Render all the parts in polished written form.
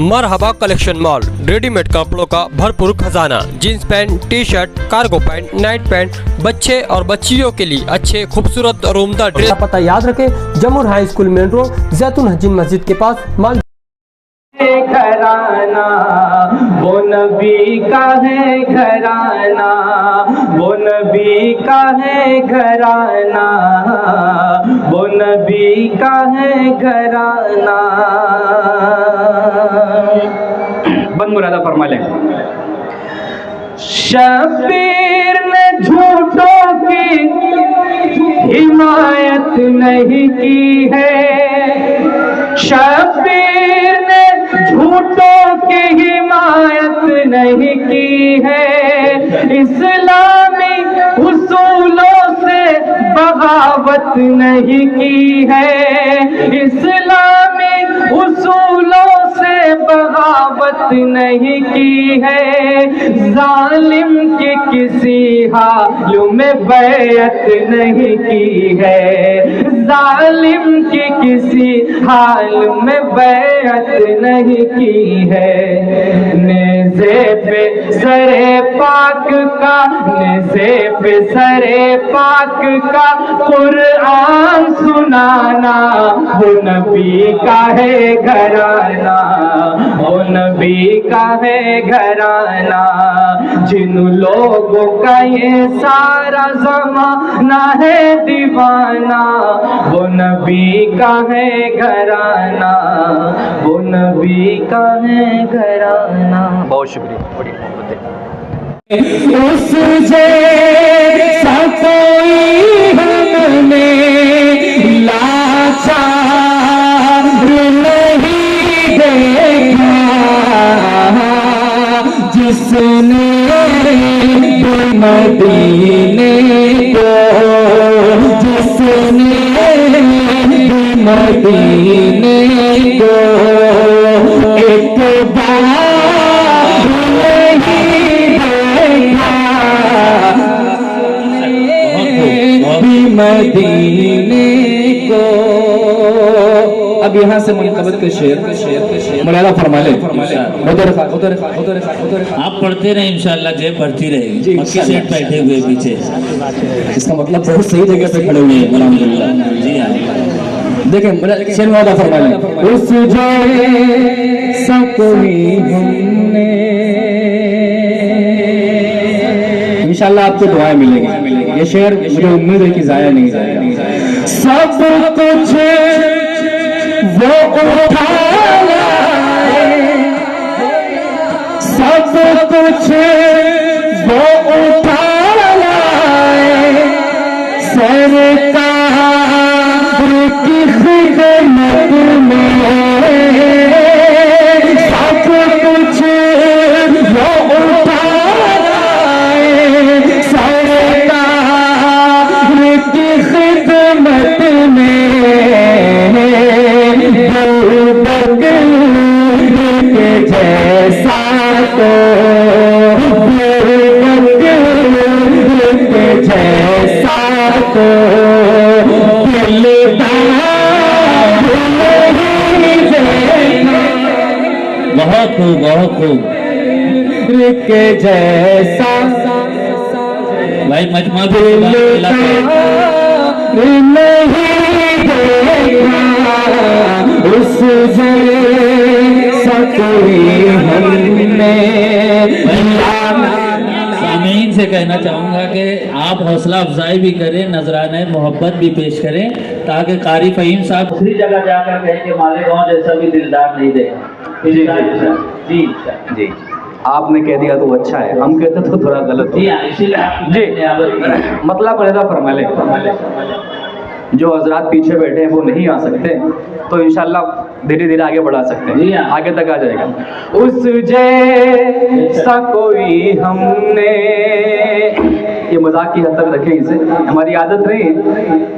मरहबा collection mall, readymade कपड़ों का भरपूर खजाना, jeans pant, T shirt, cargo pant, night pant, बच्चे और बच्चियों के लिए अच्छे खूबसूरत और उम्दा ड्रेस। पता याद रखें, जमुर हाई स्कूल मेन रोड, जैतून हजीन मस्जिद के पास माल। घराना वो नबी का है घराना, वो नबी का है घराना, वो नबी का है घराना। बंद मुरादा फरमा लें। शबीर ने झूठों की हिमायत नहीं की है, शबीर ने झूठों की हिमायत नहीं की है, इस्लामी उसूलों से बगावत नहीं की है, इस्लामी उसूलों से बगावत नहीं की है, जालिम की किसी हाल में बैत नहीं की है, जालिम की किसी हाल में बैत नहीं की है। नेज़े पे सरे पाक का, नेज़े पे सरे पाक का कुरान सुनाना, वो नबी का है घराना, वो नबी का है घराना। जिन लोगों का ये सारा ज़माना है दीवाना, वो नबी का है घराना, वो नबी का है घराना। बहुत शुक्रिया, बड़ी मोहब्बत है। उस जैसा कोई हमने लाचार नहीं देखा, जिसने मदीने को, जिसने मदीने को एक बार नहीं देखा, मदीने को। अब यहाँ से मुनक़बत के शेर मौलाना फरमा ले। आप पढ़ते रहे, इंशाअल्लाह जेब भरती रहेगी। मक्की सेठ बैठे हुए पीछे, इसका मतलब बहुत सही जगह पे खड़े हुए हैं अल्हम्दुलिल्लाह। जी हाँ, देखें शेर मौलाना फरमा ले। उस जैसा कोई हमने, इंशाअल्लाह आपको दुआएं मिलेंगी। ये शेर मुझे उम्मीद है कि जाया नहीं जाएगा। सब कुछ वो उठा लाए, सब कुछ वो उठा लाए, सरकार की खिदमत में, सब कुछ वो उठा लाए, सरकार की खिदमत में। जैसा तो जैसा तो बहुत खूब, बहुत खूब के जैसा भाई। मजमा भी नहीं देखा, उस जैसा कोई हमने। सामीन से कहना चाहूँगा कि आप हौसला अफजाई भी करें, नजराने मोहब्बत भी पेश करें, ताकि कारी फहीम साहब दूसरी जगह जाकर कहें कि मालेगांव जैसा भी दिलदार नहीं देखा। जी जी, आपने कह दिया तो अच्छा है, हम कहते तो थोड़ा गलत जी हाँ, इसीलिए जी मतलब पैदा फरमा ले। जो हजरात पीछे बैठे हैं वो नहीं आ सकते, तो इंशाल्लाह धीरे धीरे आगे बढ़ा सकते हैं, आगे तक आ जाएगा। उस जैसा कोई हमने ये मजाक की हद तक रखें इसे, हमारी आदत नहीं है,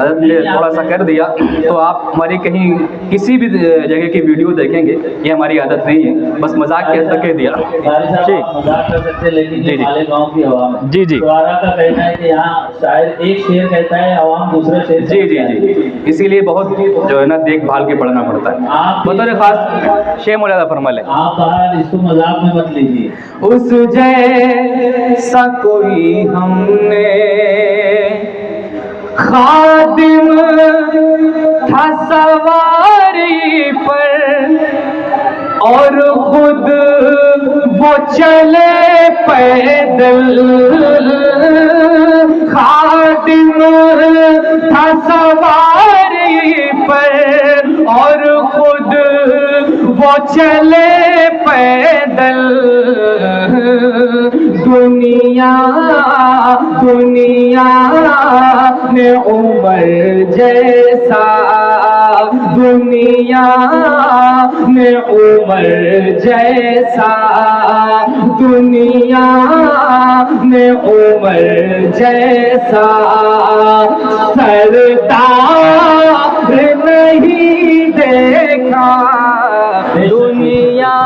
आदत ने थोड़ा सा कर दिया। तो आप हमारी कहीं किसी भी जगह की वीडियो देखेंगे, ये हमारी आदत नहीं है, बस मजाक की हद तक कह दिया। कारी साहब आप मजाक कर सकते हैं, लेकिन ये मालेगांव की आवाम है। जी जी द्वारा का कहना है कि यहाँ शायद एक शेर कहता है, आवाम दूसरे शेर जी जी जी, इसीलिए बहुत जो है ना देखभाल के पढ़ना पड़ता है। बतौर खास शेर मुलादा फरमा लें। आप बाहर इसको मजाक में मत लीजिए। उस जैसा कोई हमने खादिम था सवारी पर, और खुद वो चले पैदल। खादिम था सवारी पर, और खुद वो चले पैदल। दुनिया दुनिया ने उमर जैसा, दुनिया ने उमर जैसा, दुनिया ने उमर जैसा सरदार नहीं देखा। दुनिया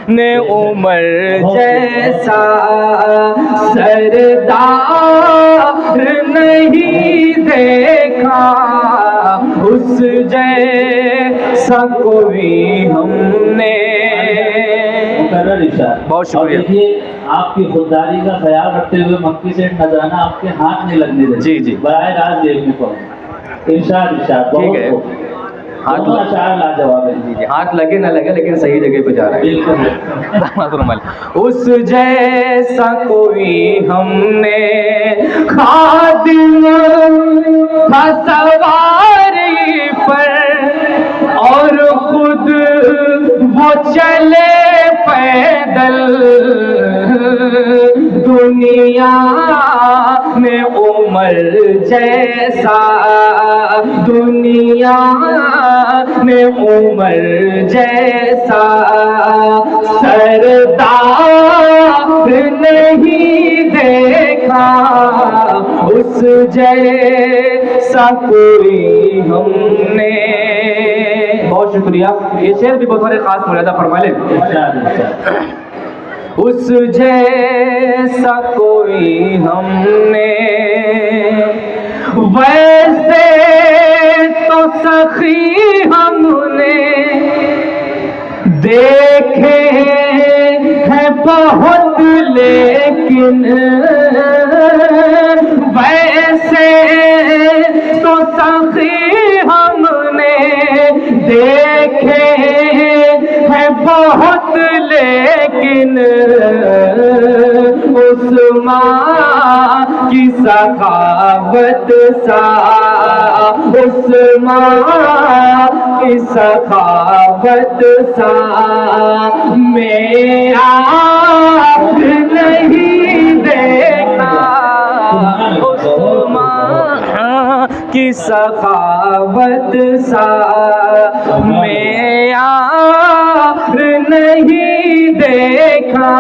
ने उमर जैसा सरदार नहीं देखा। उस जैसा कोई हमने। बहुत शुक्रिया। देखिए आपकी खुददारी का ख्याल रखते हुए मक्की से नजराना आपके हाथ नहीं लगने देते। जी जी, बराए रास्त देखने को इरशाद इरशाद ठीक है। हाथ लाजवाब है। जी जी, हाथ लगे ना लगे लेकिन सही जगह पे जा रहा है। बिल्कुल। उस जैसा कोई हमने खादिम था सवारी पर, और खुद वो चले पैदल। दुनिया में उमर जैसा, दुनिया में उमर जैसा सरदार नहीं देखा। उस जैसा कोई हमने। बहुत शुक्रिया। ये शेर भी बहुत सारे खास मुलादा फरमा लें। उस जैसा कोई हमने, वैसे तो सखी हमने देखे हैं बहुत, लेकिन वैसे तो सखी हमने देखे हैं बहुत, लेकिन उस्मान की सखावत सा, उस्मान की सखावत सा मेरा नहीं देखा। उस्मान की सखावत सा मेरा नहीं देखा।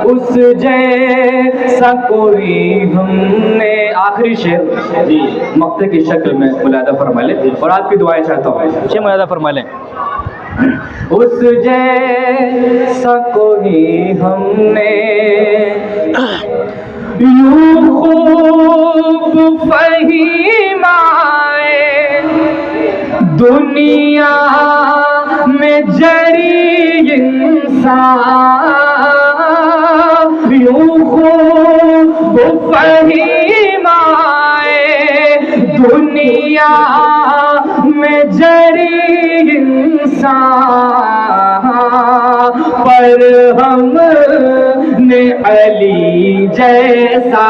उस जैसा कोई हमने। आखिरी शेर मक्ते की शक्ल में मुलादा फरमा लें और आपकी दुआएं चाहता हूँ। शेर मुलादा फरमा लें। उस जैसा कोई हमने यूं खूब फहीमाए, दुनिया में जड़ी इंसान। यूं खूब फहीमाए, दुनिया में जड़ी इंसान। पर हमने अली जैसा,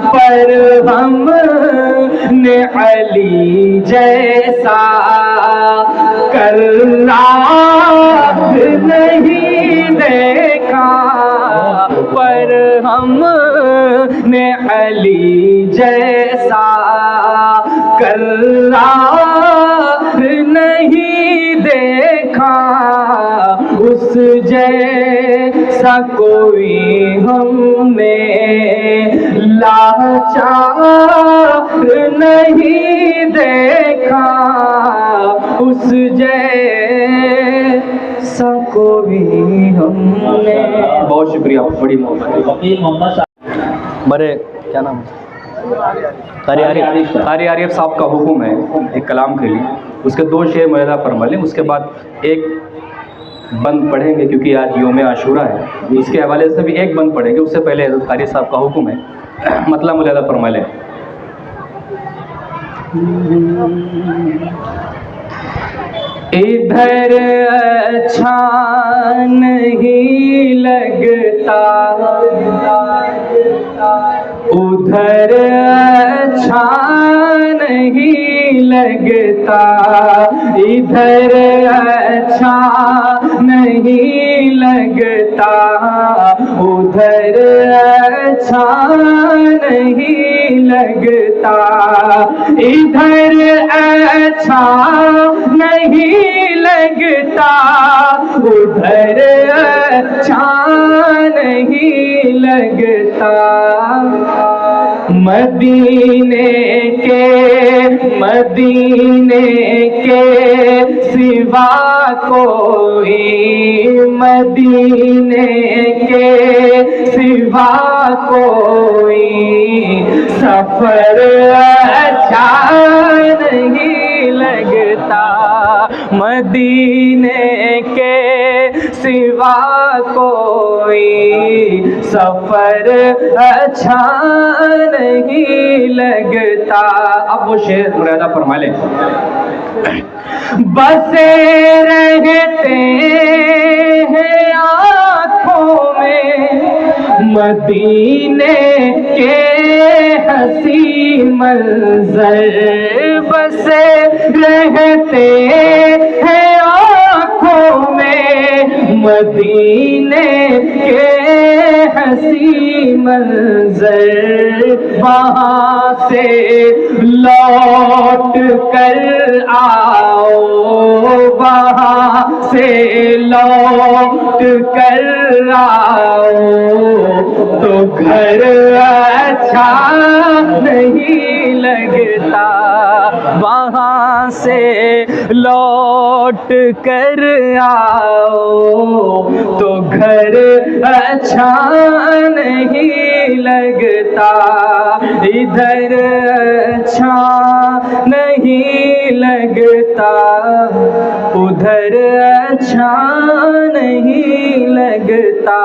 पर हमने अली जैसा कर्रार नहीं देखा। पर हमने अली जैसा कर्रार नहीं देखा। उस जैसा कोई हमने लाचार नहीं देखा, उस जैसा कोई हमने। बहुत शुक्रिया, बड़ी मोहब्बत। वकील मोहम्मद साहब, मेरे क्या नाम है, कारी आरिफ साहब का हुक्म है एक कलाम के लिए, उसके 2 शेर मुलाहिजा फरमा लें, उसके बाद एक बंद पढ़ेंगे क्योंकि आज योम आशूरा है, इसके हवाले से भी एक बंद पढ़ेंगे। उससे पहले हज़रत कारी साहब का हुक्म है, मतलब मुलाहिजा फरमा लें। इधर अच्छा नहीं लगता, उधर अच्छा नहीं लगता, इधर अच्छा नहीं लगता, उधर अच्छा नहीं लगता, इधर अच्छा नहीं लगता, उधर अच्छा नहीं लगता। मदीने के सिवा कोई, मदीने के सिवा कोई सफर अच्छा नहीं लगता, मदीने के सिवा कोई सफर अच्छा नहीं लगता। अब वो शेर मुरादा फरमा लें। बसे रहते हैं आँखों में मदीने के हंसी मंजर, बसे रहते हैं आँखों में मदीने के हंसी मंजर, वहाँ से लौट कर आओ, वहाँ से लौट कर आओ, तो घर अच्छा नहीं लगता, वहाँ से लौट कर आओ, तो घर अच्छा नहीं लगता, इधर अच्छा नहीं लगता, उधर अच्छा नहीं लगता।